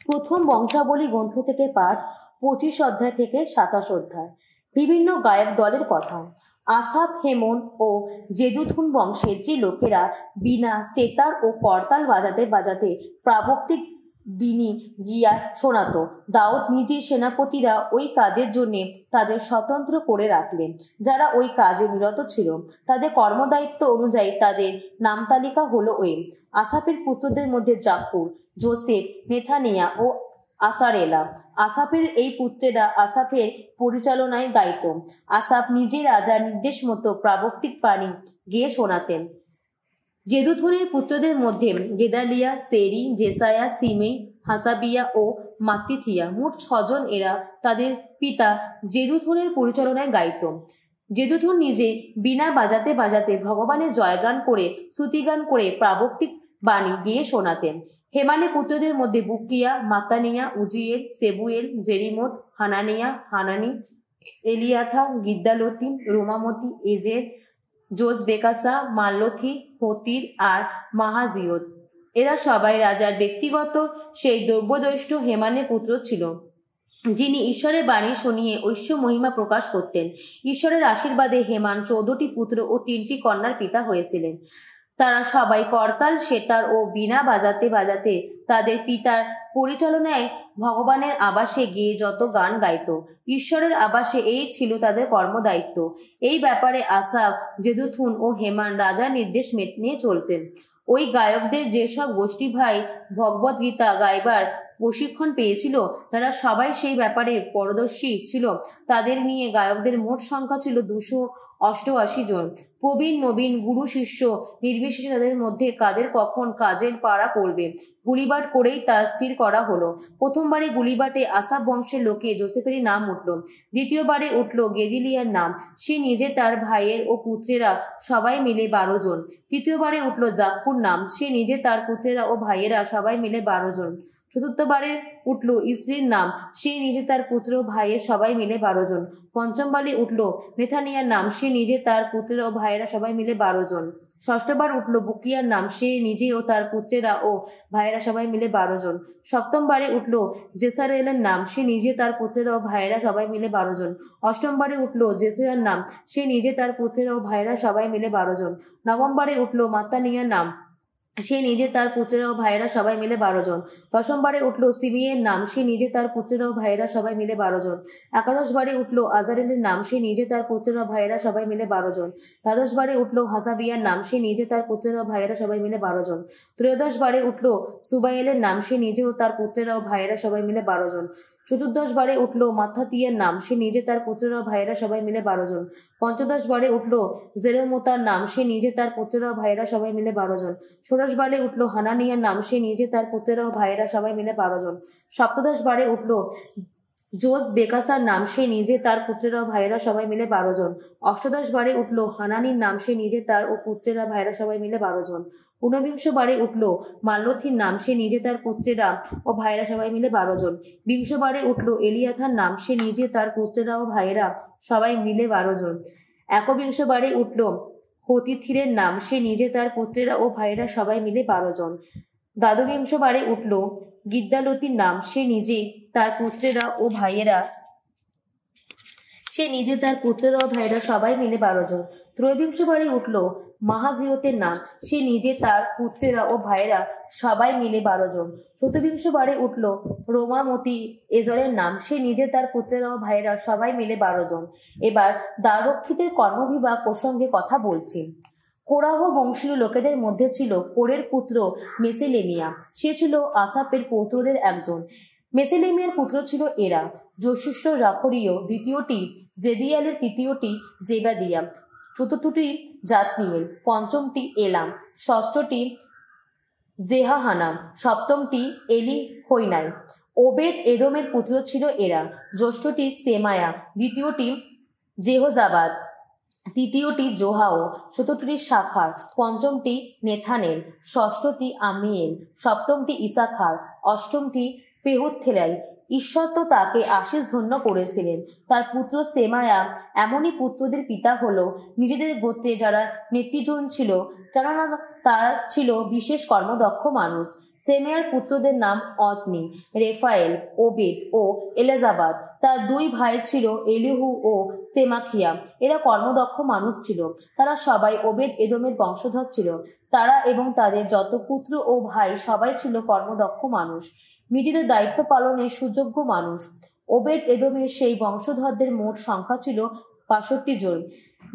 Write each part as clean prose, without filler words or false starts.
প্রথম বংশাবলী গ্রন্থ থেকে পাঠ, 25 অধ্যায় থেকে 27 অধ্যায়। বিভিন্ন গায়ক দলের কথা। আসাফ, হেমন ও জেদুথুন বংশের যে লোকেরা বীণা, সেতার ও করতাল বাজাতে বাজাতে প্রাবক্তিক বিনি গিয়া শোনাতো, দাউদ নিজের সেনাপতিরা ওই কাজের জন্য তাদের স্বতন্ত্র করে রাখলেন। যারা ওই কাজে নিরত ছিল তাদের কর্মদায়িত্ব অনুযায়ী তাদের নাম তালিকা হলো ওই: আসাফের পুত্রদের মধ্যে জাকুর, জোসেফ, নেথানিয়া ও আসারেলা। আসাফের এই পুত্রেরা আসাফের পরিচালনায় গাইত। আসাফ নিজে রাজার নির্দেশ মতো প্রাবক্তিক বাণী গেয়ে শোনাতেন। জেদুথুনের পুত্রদের মধ্যে গেদালিয়া, সেরি, জেসায়া, সিমেই, হাসাবিয়া ও মাত্তিথিয়া, মোট 6 জন। এরা তাদের পিতা জেদুথুনের পরিচালনায় গাইত। জেদুথুন নিজে বীণা বাজাতে বাজাতে ভগবানের জয়গান করে, স্তুতিগান করে প্রাবক্তিক বাণী গেয়ে শোনাতেন। হেমানের পুত্রদের মধ্যে বুকিয়া, মাতানিয়া, উজিয়েল, সেবুয়েল, জেরিমোত, হানানিয়া, হানানি, এলিয়াথা, গিদ্দালতি, রোমামতি, এজের, জোসবেকাসা, মাল্লথি, হতির আর মাহাজিয়ত। এরা সবাই রাজার ব্যক্তিগত সেই দ্রব্যদৈষ্ঠ হেমানের পুত্র ছিল, যিনি ঈশ্বরের বাণী শুনিয়ে ঐশ্য মহিমা প্রকাশ করতেন। ঈশ্বরের আশীর্বাদে হেমান 14টি পুত্র ও 3টি কন্যার পিতা হয়েছিলেন। তারা সবাই করতাল, সেতার ও বীণা বাজাতে বাজাতে তাদের পিতার পরিচালনায় ভগবানের আবাসে গিয়ে যত গান গাইত। ঈশ্বরের আবাসে এই ছিল তাদের কর্মদায়িত্ব। এই ব্যাপারে আসাফ, জেদুথুন ও হেমান রাজার নির্দেশ মেনে চলতেন। ওই গায়কদের যেসব গোষ্ঠী ভাই ভগবত গীতা গাইবার প্রশিক্ষণ পেয়েছিল, তারা সবাই সেই ব্যাপারে পারদর্শী ছিল। তাদের নিয়ে গায়কদের মোট সংখ্যা ছিল 288 জন। প্রবীণ নবীন, গুরু শিষ্য নির্বিশেষে তাদের মধ্যে কাদের কখন কাজের পাড়া পড়বে, গুলিবাট করেই তা স্থির করা হলো। প্রথমবারে গুলিবাটে আসাফ বংশের লোকে জোসেফেরই নাম উঠল। দ্বিতীয়বারে উঠল গেদিলিয়ার নাম, সে নিজে, তার ভাইয়ের ও পুত্রেরা সবাই মিলে 12 জন। তৃতীয়বারে উঠল জাক্কুর নাম, সে নিজে, তার পুত্রেরা ও ভাইয়েরা সবাই মিলে 12 জন। চতুর্থবারে উঠল ইসরির নাম, সে নিজে, তার পুত্র ও ভাইয়ের সবাই মিলে 12 জন। পঞ্চমবারে উঠল নেথানিয়ার নাম, সে নিজে, তার পুত্রেরা ও ভাইয়েরা সবাই মিলে 12 জন। ষষ্ঠবার উঠল বুকিয়ার নাম, সে নিজে ও তার পুত্রেরা ও ভাইয়েরা সবাই মিলে 12 জন। সপ্তমবারে উঠল জেসারেলের নাম, সে নিজে, তার পুত্রেরা ও ভাইয়েরা সবাই মিলে 12 জন। অষ্টমবারে উঠল জেসুয়ার নাম, সে নিজে, তার পুত্রেরা ও ভাইয়েরা সবাই মিলে 12 জন। নবমবারে উঠল মাত্তানিয়ার নাম, সে নিজে, তার পুত্রেরা ও ভাইয়েরা সবাই মিলে 12 জন। দশমবারে উঠল সিমিয়ের নাম, সে নিজে, তার পুত্রেরা ও ভাইয়েরা সবাই মিলে 12 জন। একাদশবারে উঠল আজারেলের নাম, সে নিজে, তার পুত্রেরা ও ভাইয়েরা সবাই মিলে 12 জন। দ্বাদশবারে উঠল হাসাবিয়ার নাম, সে নিজে, তার পুত্রেরা ও ভাইয়েরা সবাই মিলে 12 জন। ত্রয়োদশবারে উঠল সুবাইলের নাম, সে নিজে ও তার পুত্রেরা ও ভাইয়েরা সবাই মিলে 12 জন। চতুর্দশবারে উঠল মাত্থাতিয়ার নাম, সে নিজে, তার পুত্রেরা ও ভাইয়েরা সবাই মিলে 12 জন। পঞ্চদশবারে উঠল জেরেমোতার নাম, সে নিজে, তার পুত্রেরা ও ভাইয়েরা সবাই মিলে 12 জন। ষোড়শবারে উঠল হানানিয়ার নাম, সে নিজে, তার পুত্রেরা ও ভাইয়েরা সবাই মিলে 12 জন। সপ্তদশবারে উঠল জোসবেকাসার নাম, সে নিজে, তার পুত্রেরা ও ভাইয়েরা সবাই মিলে 12 জন। অষ্টাদশবারে উঠল হানানির নাম, সে নিজে, তার ও পুত্রেরা ভাইয়েরা সবাই মিলে 12 জন। 19বারে উঠল মাল্লথির নাম, সে নিজে, তার পুত্রেরা ও ভাইয়েরা সবাই মিলে 12 জন। 20বারে উঠল এলিয়াথার নাম, সে নিজে, তার পুত্রেরা ও ভাইয়েরা সবাই মিলে 12 জন। 21বারে উঠল হতিথিরের নাম, সে নিজে, তার পুত্রেরা ও ভাইয়েরা সবাই মিলে 12 জন। দ্বাদশবারে উঠল গিদ্দালতির নাম, সে নিজে, তার পুত্রেরা ও ভাইয়েরা সবাই মিলে 12 জন। ত্রয়োবিংশবারে উঠল মাহাজিয়তের নাম, সে নিজে, তার পুত্রেরা ও ভাইয়েরা সবাই মিলে 12 জন। চতুর্বিংশবারে উঠল রোমামতি এজরের নাম, সে নিজে, তার পুত্রেরা ও ভাইয়েরা সবাই মিলে 12 জন। এবার দ্বারক্ষীদের কর্মবিভাগ প্রসঙ্গে কথা বলছি। কোরাহ বংশীয় লোকেদের মধ্যে ছিল কোরের পুত্র মেসেলেমিয়া, সে ছিল আসাফের পৌত্রদের একজন। মেসেলেমিয়ার পুত্র ছিল এরা: জ্যৈষ্ঠ জাখরীয়, দ্বিতীয়টি জেদিয়ালের, তৃতীয়টি জেবাদিয়া, চতুর্থটি জাতনিয়েল, পঞ্চমটি এলাম, ষষ্ঠটি জেহাহানাম, সপ্তমটি এলি হইনাই। ওবেদ এদোমের পুত্র ছিল এরা: জ্যেষ্ঠটি সেমায়া, দ্বিতীয়টি জেহোজাবাদ, তৃতীয়টি জোহাও, চতুর্থটি শাখার, পঞ্চমটি নেথানেল, ষষ্ঠটি আমিয়েল, সপ্তমটি ইসাখার, অষ্টমটি পেহুথেলাই। ঈশ্বর তো তাকে আশীষ ধন্য করেছিলেন। তার পুত্র সেমায়া এমনই পুত্রদের পিতা হলো নিজেদের গোত্রে যারা নেতৃজন ছিল, কেননা তার ছিল বিশেষ কর্মদক্ষ মানুষ। সেমেয়ার পুত্রদের নাম অতনি, রেফায়েল, ওবেদ ও এলিজাবাদ। তার দুই ভাই ছিল এলিহু ও সেমাখিয়া। এরা কর্মদক্ষ মানুষ ছিল। তারা সবাই ওবেদ এদোমের বংশধর ছিল। তারা এবং তাদের যত পুত্র ও ভাই সবাই ছিল কর্মদক্ষ মানুষ, নিজেদের দায়িত্ব পালনের সুযোগ্য মানুষ। ওবেদ এদোমের সেই বংশধরদের মোট সংখ্যা ছিল ৬২ জন।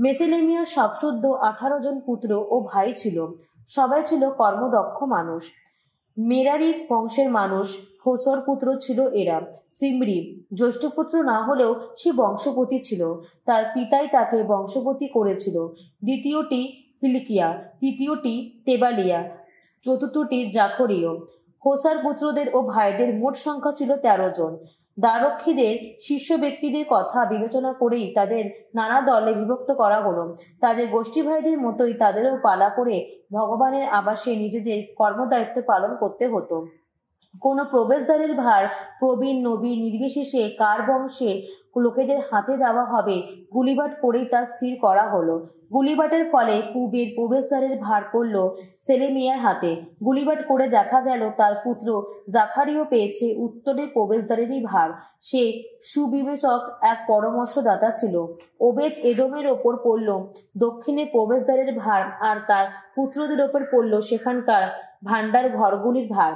মেসেলেমিয়ার সবসুদ্ধ ১৮ জন পুত্র ও ভাই ছিল। সবাই ছিল কর্মদক্ষ মানুষ। মেরারি বংশের মানুষ হোসর পুত্র ছিল এরা। সিমরি জ্যেষ্ঠ পুত্র না হলেও সে বংশপতি ছিল। তার পিতাই তাকে বংশপতি করেছিল। দ্বিতীয়টি হিলকিয়া, তৃতীয়টি তেবালিয়া, চতুর্থটি জাখরীয়। হোসার পুত্রদের ও ভাইদের মোট সংখ্যা ছিল ১৩ জন। দ্বাররক্ষীদের শীর্ষ ব্যক্তিদের কথা বিবেচনা করেই তাদের নানা দলে বিভক্ত করা হলো। তাদের গোষ্ঠী ভাইদের মতোই তাদেরও পালা করে ভগবানের আবাসে নিজেদের কর্মদায়িত্ব পালন করতে হতো। কোনো প্রবেশদ্বারের ভার প্রবীণ নবীন নির্বিশেষে কার বংশে লোকেদের হাতে দেওয়া হবে গুলিবাট করেই তা স্থির করা হলো। গুলিবাটের ফলে পূবের প্রবেশদ্বারের ভার পড়ল সেলেমিয়ার হাতে। গুলিবাট করে দেখা গেল তার পুত্র জাকারিও পেয়েছে উত্তরের প্রবেশদ্বারেরই ভার। সে সুবিবেচক এক পরামর্শদাতা ছিল। ওবেদ এদোমের ওপর পড়ল দক্ষিণের প্রবেশদ্বারের ভার, আর তার পুত্রদের ওপর পড়ল সেখানকার ভাণ্ডার ঘরগুলির ভার।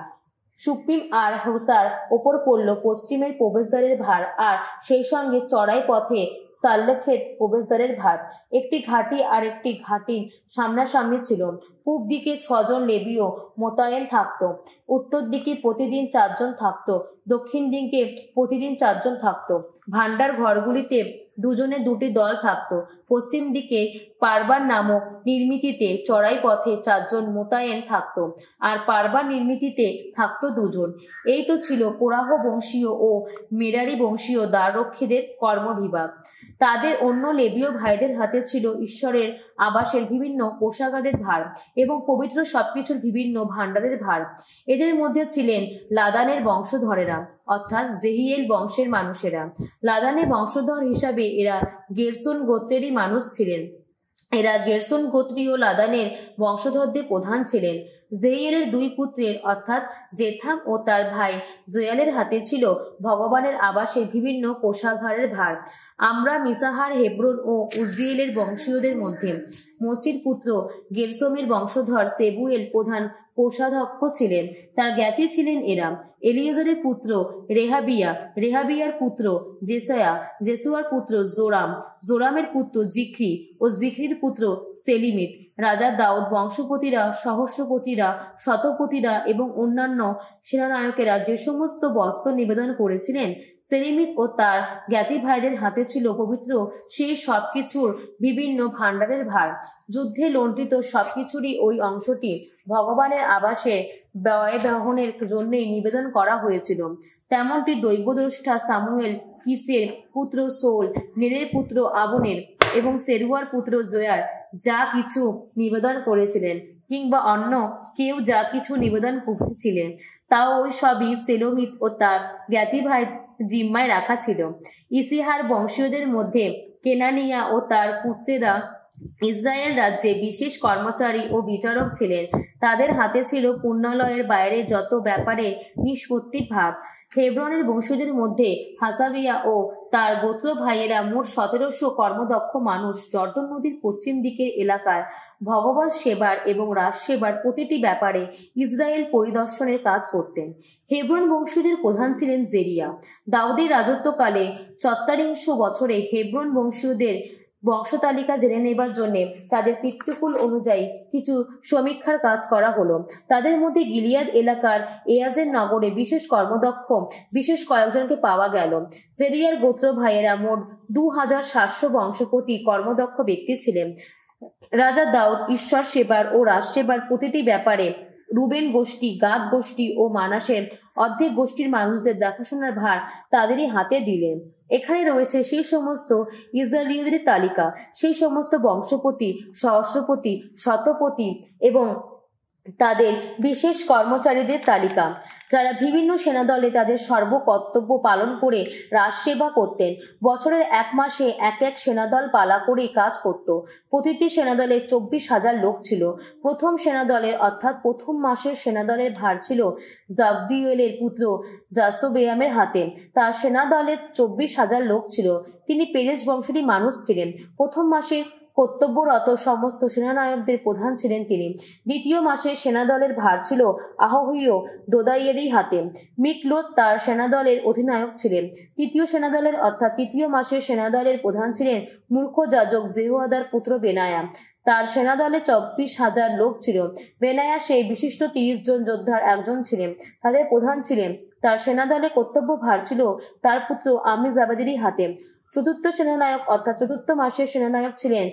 সুপ্রিম আর হোসার ওপর পড়ল পশ্চিমের প্রবেশদ্বারের ভার, আর সেই সঙ্গে চড়াই পথে সাল্লেক্ষেত প্রবেশদ্বারের ভার। একটি ঘাঁটি আর একটি ঘাঁটির সামনাসামনি ছিল। পূব দিকে ৬ জন লেবীয় মোতায়েন থাকত। উত্তর দিকে প্রতিদিন ৪ জন থাকত। দক্ষিণ দিকে প্রতিদিন ৪ জন থাকত। ভাণ্ডার ঘরগুলিতে ২ জনের ২টি দল থাকত। পশ্চিম দিকে পারবার নামক নির্মিতিতে চড়াই পথে ৪ জন মোতায়েন থাকত, আর পারবার নির্মিতিতে থাকত ২ জন। এই তো ছিল কোরাহ বংশীয় ও মেরারি বংশীয় দ্বাররক্ষীদের কর্মবিভাগ। তাদের অন্য লেবীয় ভাইদের হাতে ছিল ঈশ্বরের আবাসের বিভিন্ন কোষাগারের ভার এবং পবিত্র সবকিছুর বিভিন্ন ভাণ্ডারের ভার। এদের মধ্যে ছিলেন লাদানের বংশধরেরা, অর্থাৎ জেহিয়েল বংশের মানুষেরা। লাদানের বংশধর হিসাবে এরা গেরশোন গোত্রেরই মানুষ ছিলেন। এরা গেরশোন গোত্রীয় লাদানের বংশধরদের প্রধান ছিলেন। জেহিয়েলের ২ পুত্রের অর্থাৎ জেথাম ও তার ভাই জয়ালের হাতে ছিল ভগবানের আবাসের বিভিন্ন কোষাগারের ভার। আমরা মিসাহার, হেব্রন ও উজ্জিয়েলের বংশীয়দের মধ্যে মসির পুত্র গেরশোমের বংশধর সেবুয়েল প্রধান কোষাধ্যক্ষ ছিলেন। তার জ্ঞাতি ছিলেন এরা: এলিয়েজারের পুত্র রেহাবিয়া, রেহাবিয়ার পুত্র জেসয়া, জেসুয়ার পুত্র জোরাম, জোরামের পুত্র জিক্রি ও জিক্রির পুত্র সেলিমিত। রাজা দাউদ বংশপতিরা, সহস্রপতিরা, শতপতিরা এবং অন্যান্য সেনানায়কেরা যে সমস্ত বস্ত্র নিবেদন করেছিলেন, সেলিমিত ও তার জ্ঞাতি ভাইদের হাতে ছিল পবিত্র সেই সবকিছুর বিভিন্ন ভাণ্ডারের ভার। যুদ্ধে লণ্ঠিত সবকিছুরই ওই অংশটি ভগবানের আবাসে ব্যয় বহনের জন্যই নিবেদন করা হয়েছিল। তেমনটি দৈবদ্রষ্টা সামুয়েল কিসের পুত্র সৌল, নেরের পুত্র আবনের এবং সেরুয়ার পুত্র জয়ার যা কিছু নিবেদন করেছিলেন, কিংবা অন্য কেউ যা কিছু নিবেদন করেছিলেন, তাও ওই সবই সেলোমিত ও তার জ্ঞাতি ভাই জিম্মায় রাখা ছিল। ইসিহার বংশীয়দের মধ্যে কেনানিয়া ও তার পুত্রেরা ইসরায়েল রাজ্যে বিশেষ কর্মচারী ও বিচারক ছিলেন। তাদের হাতে ছিল পুণ্যালয়ের বাইরে যত ব্যাপারে নিষ্পত্তির ভার। হেব্রনের বংশীয়দের মধ্যে হাসাবিয়া ও তার গোত্র ভাইয়েরা মোট ১৭০০ কর্মদক্ষ মানুষ জর্দন নদীর পশ্চিম দিকের এলাকায় ভগবত সেবার এবং রাজ সেবার প্রতিটি ব্যাপারে ইসরায়েল পরিদর্শনের কাজ করতেন। হেব্রন বংশীয়দের প্রধান ছিলেন জেরিয়া। দাউদের রাজত্বকালে ৪৪ বছরে হেব্রন বংশীয়দের বংশতালিকা জেনে নেবার জন্য তাদের পিতৃকুল অনুযায়ী কিছু সমীক্ষার কাজ করা হলো। তাদের মধ্যে গিলিয়াদ এলাকার এয়াজের নগরে বিশেষ কর্মদক্ষ বিশেষ কয়েকজনকে পাওয়া গেল। জেরিয়ার গোত্র ভাইয়েরা মোট ২৭০০ বংশপতি কর্মদক্ষ ব্যক্তি ছিলেন। রাজা দাউদ ঈশ্বর সেবার ও রাজ সেবার প্রতিটি ব্যাপারে রুবেন গোষ্ঠী, গাদ গোষ্ঠী ও মানাসের অর্ধেক গোষ্ঠীর মানুষদের দেখাশোনার ভার তাদেরই হাতে দিলেন। এখানে রয়েছে সেই সমস্ত ইসরায়েলীয়দের তালিকা, সেই সমস্ত বংশপতি, সহস্রপতি, শতপতি এবং তাদের বিশেষ কর্মচারীদের তালিকা, যারা বিভিন্ন সেনাদলে তাদের সর্বকর্তব্য পালন করে রাজসেবা করতেন। বছরের এক মাসে এক এক সেনাদল পালা করে কাজ করত। প্রতিটি সেনাদলে 24,000 লোক ছিল। প্রথম সেনাদলের অর্থাৎ প্রথম মাসের সেনাদলের ভার ছিল জাবদিয়েলের পুত্র জাস্তবেয়ামের হাতে। তার সেনাদলে 24,000 লোক ছিল। তিনি পেরেজ বংশেরই মানুষ ছিলেন। প্রথম মাসে কর্তব্যরত সমস্ত সেনানায়কদের প্রধান ছিলেন তিনি। দ্বিতীয় মাসে সেনাদলের ভার ছিল আহহীয় দোদাইয়েরই হাতে। মিকলোত তার সেনাদলের অধিনায়ক ছিলেন। তৃতীয় সেনাদলের অর্থাৎ তৃতীয় মাসের সেনাদলের প্রধান ছিলেন মূর্খ যাজক জেহুয়াদার পুত্র বেনায়া। তার সেনাদলে 24,000 লোক ছিল। বেনায়া সেই বিশিষ্ট 30 জন যোদ্ধার একজন ছিলেন। তাদের প্রধান ছিলেন। তার সেনাদলে কর্তব্য ভার ছিল তার পুত্র আমিজাবাদেরই হাতে। চতুর্থ সেনানায়ক অর্থাৎ চতুর্থ মাসের সেনানায়ক ছিলেন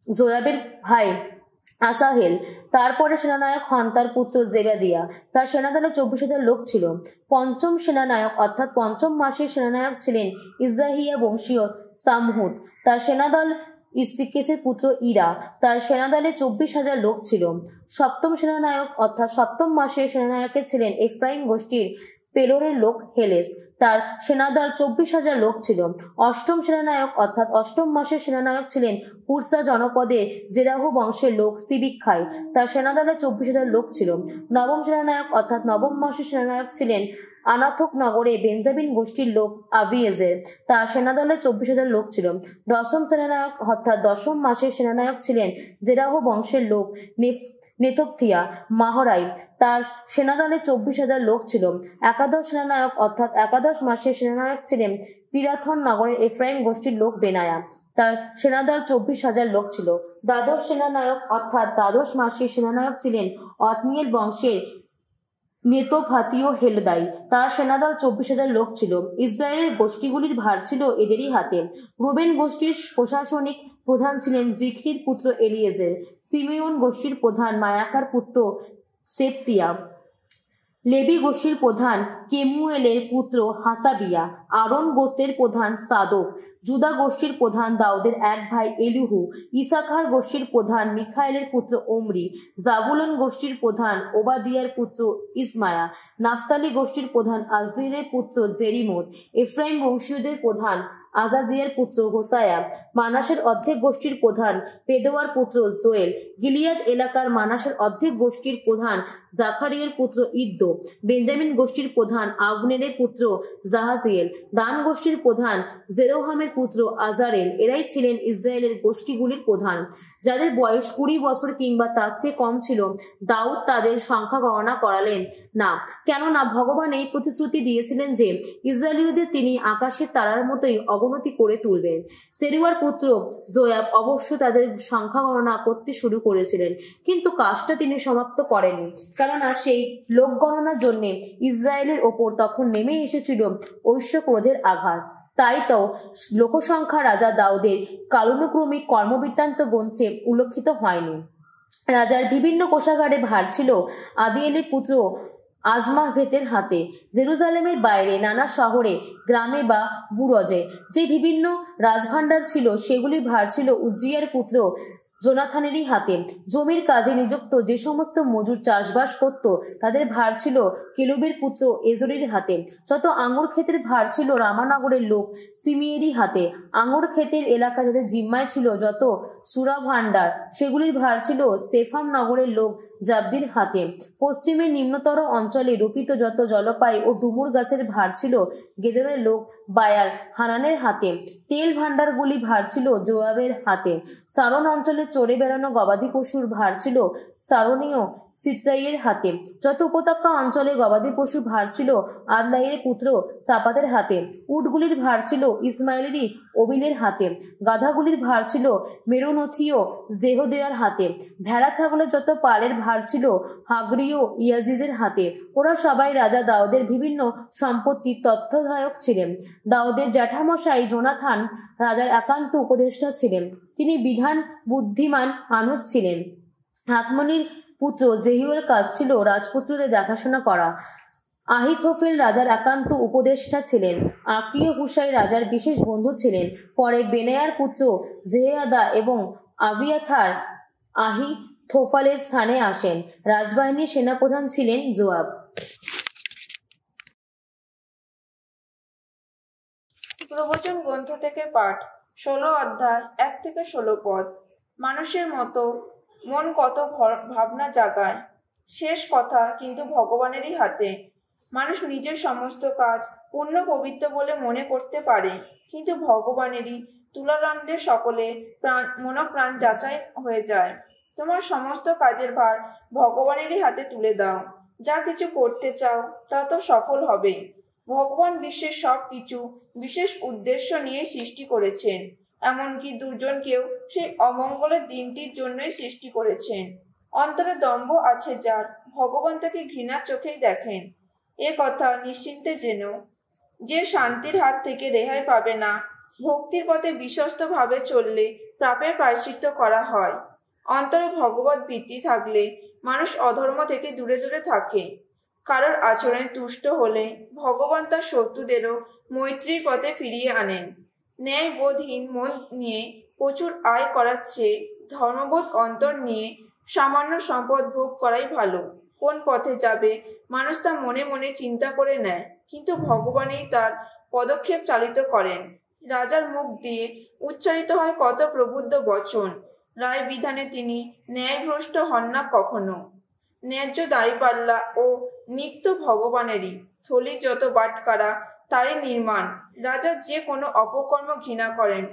জোয়াবের ভাই আসাহেল। তারপরে সেনানায়ক হন তার পুত্র জেবাদিয়া। তার সেনাদলে 24,000 লোক ছিল। পঞ্চম সেনানায়ক অর্থাৎ পঞ্চম মাসের সেনানায়ক ছিলেন ইজাহিয়া বংশীয় সামহুদ। তার সেনাদল ইস্তিকেসের পুত্র ইরা। তার সেনাদলে 24,000 লোক ছিল। সপ্তম সেনানায়ক অর্থাৎ সপ্তম মাসের সেনানায়কে ছিলেন এফরাইম গোষ্ঠীর পেলোরের লোক হেলেস। তার সেনাদল 24,000 লোক ছিল। অষ্টম সেনানায়ক অর্থাৎ অষ্টম মাসের সেনানায়ক ছিলেন হুরসা জনপদে জেরাহু বংশের লোক সিবিক্ষাই। তার সেনাদলে 24,000 লোক ছিল। নবম সেনানায়ক অর্থাৎ নবম মাসের সেনানায়ক ছিলেন আনাথক নগরে বেঞ্জামিন গোষ্ঠীর লোক আবিয়েজের। তার সেনাদলে 24,000 লোক ছিল। দশম সেনানায়ক অর্থাৎ দশম মাসের সেনানায়ক ছিলেন জেরাহু বংশের লোক নেতোপথিয়া মাহরাই। তার সেনাদলে 24,000 লোক ছিল। একাদশ সেনানায়ক অর্থাৎ একাদশ মাসের সেনানায়ক ছিলেন পিরাথন নগরের এফরাইম গোষ্ঠীর লোক বেনায়া। তার সেনাদল 24,000 লোক ছিল। দ্বাদশ সেনানায়ক অর্থাৎ দ্বাদশ মাসের সেনানায়ক ছিলেন অতনিয়েল বংশের নেতোফাতীয় হেলদাই। তার সেনাদল 24,000 লোক ছিল। ইসরায়েলের গোষ্ঠীগুলির ভার ছিল এদেরই হাতে। রুবেন গোষ্ঠীর প্রশাসনিক প্রধান ছিলেন জিক্রির পুত্র এলিয়েজের। সিমিয়ন গোষ্ঠীর প্রধান মায়াকার পুত্র সেপ্তিয়া। লেবি গোষ্ঠীর প্রধান কেমুয়েলের পুত্র হাসাবিয়া। আরন গোত্রের প্রধান সাদোক। জুদা গোষ্ঠীর প্রধান দাউদের এক ভাই এলুহু। ইসাখার গোষ্ঠীর প্রধান মিখায়েলের পুত্র ওমরি। জাবুলন গোষ্ঠীর প্রধান ওবাদিয়ার পুত্র ইসমায়া। নাফতালি গোষ্ঠীর প্রধান আজরিরের পুত্র জেরিমোত। এফরাইম বংশীয়দের প্রধান আজাজিয়ার পুত্র হোসায়া। মানাসের অর্ধেক গোষ্ঠীর প্রধান পেদোয়ার পুত্র জোয়েল। গিলিয়াদ এলাকার মানাসের অর্ধেক গোষ্ঠীর প্রধান জাকারিয়ার পুত্র ইদ্দো। বেঞ্জামিন গোষ্ঠীর প্রধান আবনেরের পুত্র জাহাজিয়েল। দান গোষ্ঠীর প্রধান জেরোহামের পুত্র আজারেল। এরাই ছিলেন ইসরায়েলের গোষ্ঠীগুলির প্রধান। যাদের বয়স 20 বছর কিংবা তার চেয়ে কম ছিল, দাউদ তাদের সংখ্যা গণনা করালেন না, কেননা ভগবান এই প্রতিশ্রুতি দিয়েছিলেন যে ইসরায়েলীয়দের তিনি আকাশের তারার মতোই অবনতি করে তুলবেন। সেরুয়ার পুত্র জোয়াব অবশ্য তাদের সংখ্যা গণনা করতে শুরু করেছিলেন, কিন্তু কাজটা তিনি সমাপ্ত করেননি, কেননা সেই লোক গণনার জন্য ইসরায়েলের ওপর তখন নেমে এসেছিল ঐশ্ব ক্রোধের আঘাত। তাই তো লোকসংখ্যা রাজা দাউদের কালানুক্রমিক কর্মবৃত্তান্ত গ্রন্থে উল্লেখিত হয়নি। রাজার বিভিন্ন কোষাগারে ভার ছিল আদিয়েলের পুত্র আজমাভেতের হাতে। জেরুজালেমের বাইরে নানা শহরে, গ্রামে বা বুরজে যে বিভিন্ন রাজভাণ্ডার ছিল, সেগুলি ভার ছিল উজ্জিয়ার পুত্র জোনাথানেরই হাতে। জমির কাজে নিযুক্ত যে সমস্ত মজুর চাষবাস করত, তাদের ভার ছিল কেলুবের পুত্র এজরির হাতে। যত আঙুর ক্ষেতের ভার ছিল রামানগরের লোক সিমিয়েরই হাতে। আঙুর ক্ষেতের এলাকা যাদের জিম্মায় ছিল যত সুরা ভাণ্ডার, সেগুলির ভার ছিল সেফাম নগরের লোক জাবদির হাতে। পশ্চিমের নিম্নতর অঞ্চলে রোপিত যত জলপাই ও ডুমুর গাছের ভার ছিল গেদরের লোক বায়াল হানানের হাতে। তেল ভাণ্ডারগুলি ভার ছিল জোয়াবের হাতে। সারন অঞ্চলে চড়ে বেড়ানো গবাদি পশুর ভার ছিল সারণীয় সিত্রাইয়ের হাতে। যত উপত্যকা অঞ্চলে গবাদি পশুর ভার ছিল আদলাইয়ের পুত্র সাপাতের হাতে। উটগুলির ভার ছিল ইসমাইলেরই ওবিলের হাতে। গাধাগুলির ভার ছিল মেরোনথীয় জেহদেয়ার হাতে। ভেড়া ছাগলের যত পালের ভার ছিল হাগরীয় ইয়াজিজের হাতে। ওরা সবাই রাজা দাউদের বিভিন্ন সম্পত্তির তত্ত্বাবধায়ক ছিলেন। দাউদের জ্যাঠামশাই জোনাথান রাজার একান্ত উপদেষ্টা ছিলেন। তিনি বিধান বুদ্ধিমান মানুষ ছিলেন। হাকমনির পুত্র জেহিউর কাজ ছিল রাজপুত্রদের দেখাশোনা করা। আহিথোফেল রাজার একান্ত উপদেষ্টা ছিলেন। আকিও হুসাই রাজার বিশেষ বন্ধু ছিলেন। পরে বেনায়ার পুত্র জেহেয়াদা এবং আবিয়াথার থোফালের স্থানে আসেন। রাজবাহিনীর সেনাপ্রধান ছিলেন জোয়াব। প্রবচন গ্রন্থ থেকে পাঠ, 16 অধ্যায়, 1 থেকে 16 পদ। মানুষের মতো মন কত ভাবনা জাগায়, শেষ কথা কিন্তু ভগবানেরই হাতে। মানুষ নিজের সমস্ত কাজ পূর্ণ পবিত্র বলে মনে করতে পারে, কিন্তু ভগবানেরই তুলাদণ্ডে সকলে মনপ্রাণ যাচাই হয়ে যায়। তোমার সমস্ত কাজের ভার ভগবানেরই হাতে তুলে দাও। যা কিছু করতে চাও তা তো সফল হবে। ভগবান বিশ্বের সব কিছু বিশেষ উদ্দেশ্য নিয়ে সৃষ্টি করেছেন, এমনকি দুজনকেও সেই অমঙ্গলের দিনটির জন্যই সৃষ্টি করেছেন। অন্তরে দম্ভ আছে যার, ভগবান তাকে ঘৃণার চোখেই দেখেন। এ কথা নিশ্চিন্তে জেনো যে শান্তির হাত থেকে রেহাই পাবে না। ভক্তির পথে বিশ্বস্ত ভাবে চললে পাপের প্রায়শ্চিত্ত করা হয়। অন্তরে ভগবত ভীতি থাকলে মানুষ অধর্ম থেকে দূরে দূরে থাকে। কারোর আচরণে তুষ্ট হলে ভগবান তার শত্রুদেরও মৈত্রীর পথে ফিরিয়ে আনেন। ন্যায়বোধহীন মন নিয়ে প্রচুর আয় করার চেয়ে ধর্মবোধ অন্তর নিয়ে সামান্য সম্পদ ভোগ করাই ভালো। কোন পথে যাবে মানুষ তা মনে মনে চিন্তা করে নেয়, কিন্তু ভগবানই তার পদক্ষেপ চালিত করেন। রাজার মুখ দিয়ে উচ্চারিত হয় কত প্রবুদ্ধ বচন, রায় বিধানে তিনি ন্যায়ভ্রষ্ট হন না কখনো। ন্যায্য দাঁড়িপাল্লা ও নিত্য ভগবানেরই, থলি যত বাটকারা তারই নির্মাণ। রাজা যে কোনো অপকর্ম ঘৃণা করেন।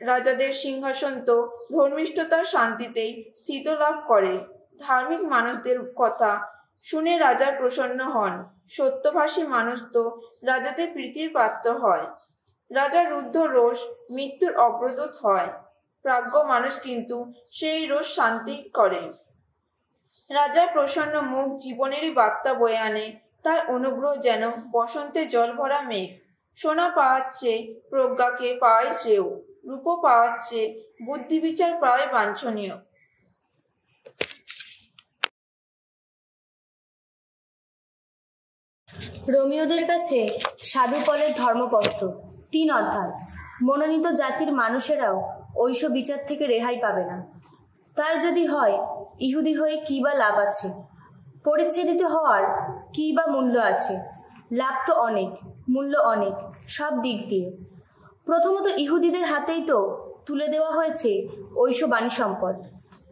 রাজাদের সিংহাসন তো ধর্মিষ্ঠতার শান্তিতেই স্থিত লাভ করে। ধার্মিক মানুষদের কথা শুনে রাজার প্রসন্ন হন। সত্যভাষী মানুষ তো রাজাদের প্রীতির পাত্র হয়। রাজার রুদ্ধ রোষ মৃত্যুর অগ্রদূত হয়। প্রাজ্ঞ মানুষ কিন্তু সেই রোষ শান্তি করে। রাজার প্রসন্ন মুখ জীবনেরই বার্তা বয়ে আনে। তার অনুগ্রহ যেন বসন্তে জল ভরা মেঘ। সোনা পাওয়ার চেয়ে প্রজ্ঞাকে পাওয়াই শ্রেয়, রূপ পাওয়ার চেয়ে বুদ্ধিবিচার পাওয়াই বাঞ্ছনীয়। রোমিওদের কাছে সাধুপলের ধর্মপত্র 3 অধ্যায়। মনোনীত জাতির মানুষেরাও ঐশ বিচার থেকে রেহাই পাবে না। তাই যদি হয়, ইহুদি হয়ে কী বা লাভ আছে? পরিচ্ছেদিত হওয়ার কী বা মূল্য আছে? লাভ তো অনেক, মূল্য অনেক, সব দিক দিয়ে। প্রথমত ইহুদিদের হাতেই তো তুলে দেওয়া হয়েছে ঐশ বাণী সম্পদ।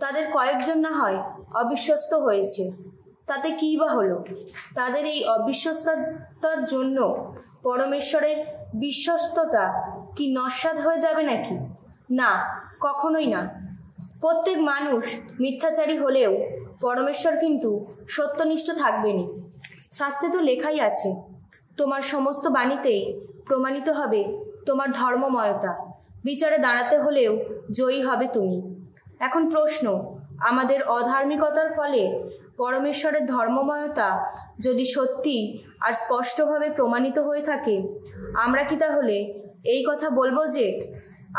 তাদের কয়েকজন না হয় অবিশ্বস্ত হয়েছে, তাতে কী বা হলো? তাদের এই অবিশ্বস্ততার জন্য পরমেশ্বরের বিশ্বস্ততা কি নস্যাৎ হয়ে যাবে নাকি? না, কখনোই না। প্রত্যেক মানুষ মিথ্যাচারী হলেও পরমেশ্বর কিন্তু সত্যনিষ্ঠ থাকবেনই। শাস্ত্রে তো লেখাই আছে, তোমার সমস্ত বাণীতেই প্রমাণিত হবে তোমার ধর্মময়তা। বিচারে দাঁড়াতে হলেও জয়ী হবে তুমি। এখন প্রশ্ন, আমাদের অধার্মিকতার ফলে পরমেশ্বরের ধর্মময়তা যদি সত্যি আর স্পষ্টভাবে প্রমাণিত হয়ে থাকে, আমরা কি তাহলে এই কথা বলবো যে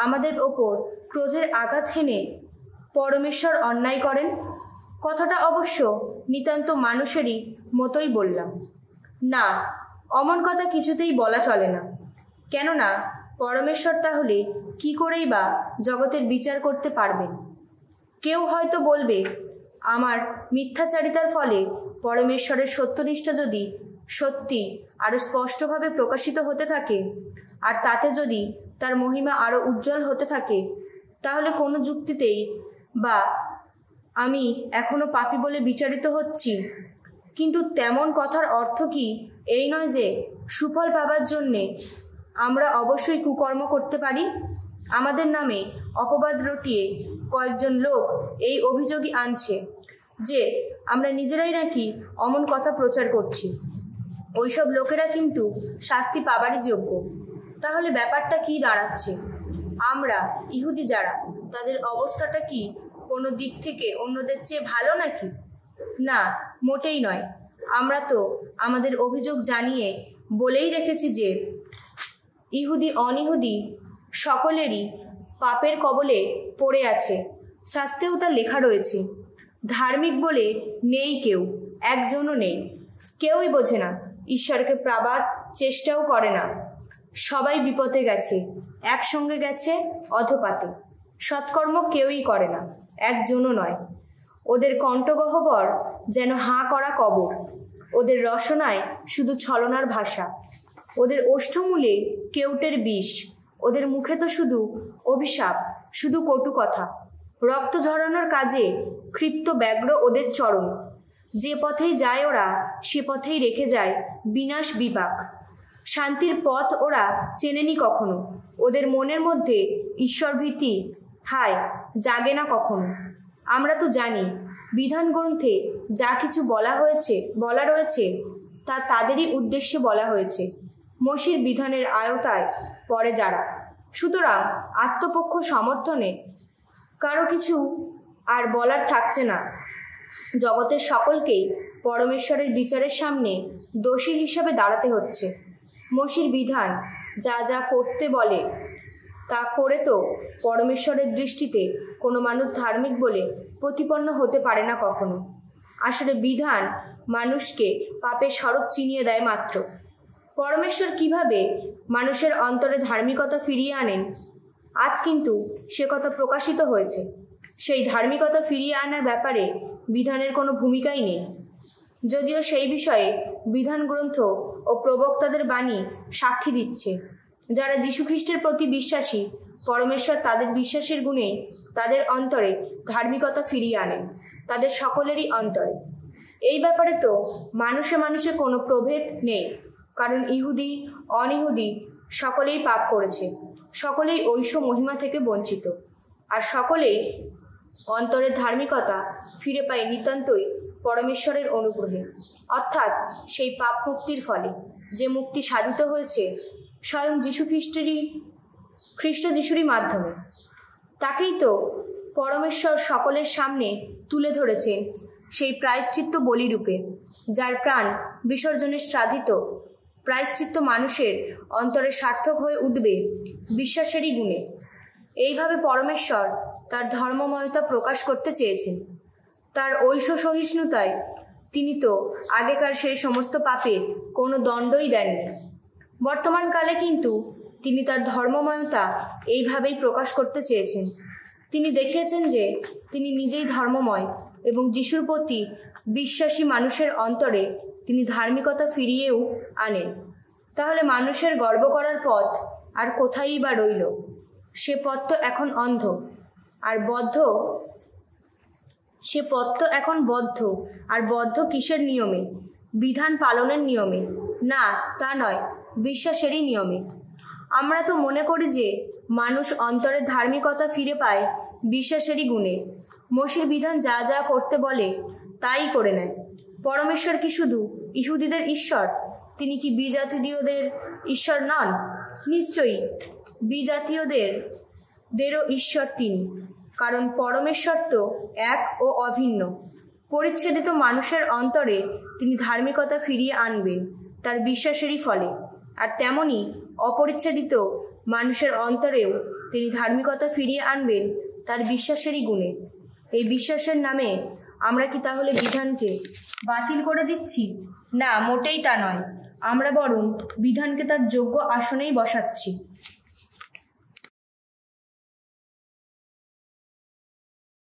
আমাদের ওপর ক্রোধের আঘাত হেনে পরমেশ্বর অন্যায় করেন? কথাটা অবশ্য নিতান্ত মানুষেরই মতোই বললাম। না, অমন কথা কিছুতেই বলা চলে না। কেননা পরমেশ্বর তাহলে কি করেই বা জগতের বিচার করতে পারবেন? কেউ হয়তো বলবে, আমার মিথ্যাচারিতার ফলে পরমেশ্বরের সত্যনিষ্ঠা যদি সত্যি আরও স্পষ্টভাবে প্রকাশিত হতে থাকে, আর তাতে যদি তার মহিমা আরও উজ্জ্বল হতে থাকে, তাহলে কোনো যুক্তিতেই বা আমি এখনও পাপী বলে বিচারিত হচ্ছি। কিন্তু তেমন কথার অর্থ কি এই নয় যে সুফল পাবার জন্যে আমরা অবশ্যই কুকর্ম করতে পারি? আমাদের নামে অপবাদ রটিয়ে কয়েকজন লোক এই অভিযোগই আনছে যে আমরা নিজেরাই নাকি অমন কথা প্রচার করছি। ওইসব লোকেরা কিন্তু শাস্তি পাবারই যোগ্য। তাহলে ব্যাপারটা কি দাঁড়াচ্ছে? আমরা ইহুদি যারা, তাদের অবস্থাটা কি কোনো দিক থেকে অন্যদের চেয়ে ভালো নাকি? না, মোটেই নয়। আমরা তো আমাদের অভিযোগ জানিয়ে বলেই রেখেছি যে ইহুদি অনিহুদি সকলেরই পাপের কবলে পড়ে আছে। শাস্ত্রেও তা লেখা রয়েছে। ধার্মিক বলে নেই কেউ, একজনও নেই। কেউই বোঝে না, ঈশ্বরকে পাবার চেষ্টাও করে না। সবাই বিপদে গেছে, একসঙ্গে গেছে অধপাতে। সৎকর্ম কেউই করে না, একজনও নয়। ওদের কণ্ঠগহ্বর যেন হাঁ করা কবর, ওদের রসনায় শুধু ছলনার ভাষা, ওদের ওষ্ঠমূলে কেউটের বিষ, ওদের মুখে তো শুধু অভিশাপ, শুধু কটু কথা। রক্ত ঝরানোর কাজে ক্ষিপ্ত ব্যগ্র ওদের চরণ, যে পথেই যায় ওরা সে পথেই রেখে যায় বিনাশ বিপাক। শান্তির পথ ওরা চেনেনি কখনো, ওদের মনের মধ্যে ঈশ্বরভীতি হায় জাগে না কখনো। আমরা তো জানি বিধান গ্রন্থে যা কিছু বলা রয়েছে তা তাদেরই উদ্দেশ্যে বলা হয়েছে, মসির বিধানের আয়তায় পড়ে যারা। সুতরাং আত্মপক্ষ সমর্থনে কারো কিছু আর বলার থাকছে না। জগতের সকলকেই পরমেশ্বরের বিচারের সামনে দোষী হিসাবে দাঁড়াতে হচ্ছে। মসির বিধান যা যা করতে বলে তা করে তো পরমেশ্বরের দৃষ্টিতে কোনো মানুষ ধার্মিক বলে প্রতিপন্ন হতে পারে না কখনো। আসলে বিধান মানুষকে পাপের সড়ক চিনিয়ে দেয় মাত্র। পরমেশ্বর কিভাবে মানুষের অন্তরে ধার্মিকতা ফিরিয়ে আনেন, আজ কিন্তু সে কথা প্রকাশিত হয়েছে। সেই ধার্মিকতা ফিরিয়ে আনার ব্যাপারে বিধানের কোনো ভূমিকাই নেই, যদিও সেই বিষয়ে বিধান গ্রন্থ ও প্রবক্তাদের বাণী সাক্ষী দিচ্ছে। যারা যীশুখ্রিস্টের প্রতি বিশ্বাসী, পরমেশ্বর তাদের বিশ্বাসের গুণে তাদের অন্তরে ধার্মিকতা ফিরিয়ে আনেন, তাদের সকলেরই অন্তরে। এই ব্যাপারে তো মানুষে মানুষে কোনো প্রভেদ নেই, কারণ ইহুদি অনিহুদি সকলেই পাপ করেছে, সকলেই ঐশ মহিমা থেকে বঞ্চিত, আর সকলেই অন্তরের ধার্মিকতা ফিরে পায় নিতান্তই পরমেশ্বরের অনুগ্রহে, অর্থাৎ সেই পাপ মুক্তির ফলে, যে মুক্তি সাধিত হয়েছে স্বয়ং খ্রিস্ট যিশুরই মাধ্যমে। তাকেই তো পরমেশ্বর সকলের সামনে তুলে ধরেছেন সেই প্রায়শ্চিত্ত বলিরূপে, যার প্রাণ বিসর্জনের সাধিত প্রায়শ্চিত্ত মানুষের অন্তরে সার্থক হয়ে উঠবে বিশ্বাসেরই গুণে। এইভাবে পরমেশ্বর তার ধর্মময়তা প্রকাশ করতে চেয়েছেন। তার ঐশ সহিষ্ণুতায় তিনি তো আগেকার সেই সমস্ত পাপে কোনো দণ্ডই দেননি। বর্তমানকালে কিন্তু তিনি তার ধর্মময়তা এইভাবেই প্রকাশ করতে চেয়েছেন। তিনি দেখিয়েছেন যে তিনি নিজেই ধর্মময় এবং যিশুর প্রতি বিশ্বাসী মানুষের অন্তরে তিনি ধার্মিকতা ফিরিয়েও আনেন। তাহলে মানুষের গর্ব করার পথ আর কোথায়ই বা রইল? সে পথ তো এখন অন্ধ আর বদ্ধ। সে পথ তো এখন বদ্ধ আর বদ্ধ কিসের নিয়মে? বিধান পালনের নিয়মে? না, তা নয়, বিশ্বাসেরই নিয়মে। আমরা তো মনে করি যে মানুষ অন্তরের ধার্মিকতা ফিরে পায় বিশ্বাসেরই গুণে। মসির বিধান যা যা করতে বলে তাই করে নেয়। পরমেশ্বর কি শুধু ইহুদিদের ঈশ্বর? তিনি কি বিজাতীয়দের ঈশ্বর নন? নিশ্চয়ই বিজাতীয়দেরও ঈশ্বর তিনি, কারণ পরমেশ্বর তো এক ও অভিন্ন। পরিচ্ছেদিত মানুষের অন্তরে তিনি ধার্মিকতা ফিরিয়ে আনবেন তার বিশ্বাসেরই ফলে, আর তেমনি অপরিচ্ছেদিত মানুষের অন্তরেও তিনি ধার্মিকতা ফিরিয়ে আনবেন তার বিশ্বাসেরই গুণে। এই বিশ্বাসের নামে আমরা কি তাহলে বিধানকে বাতিল করে দিচ্ছি? না, মোটেই তা নয়। আমরা বরং বিধানকে তার যোগ্য আসনেই বসাচ্ছি।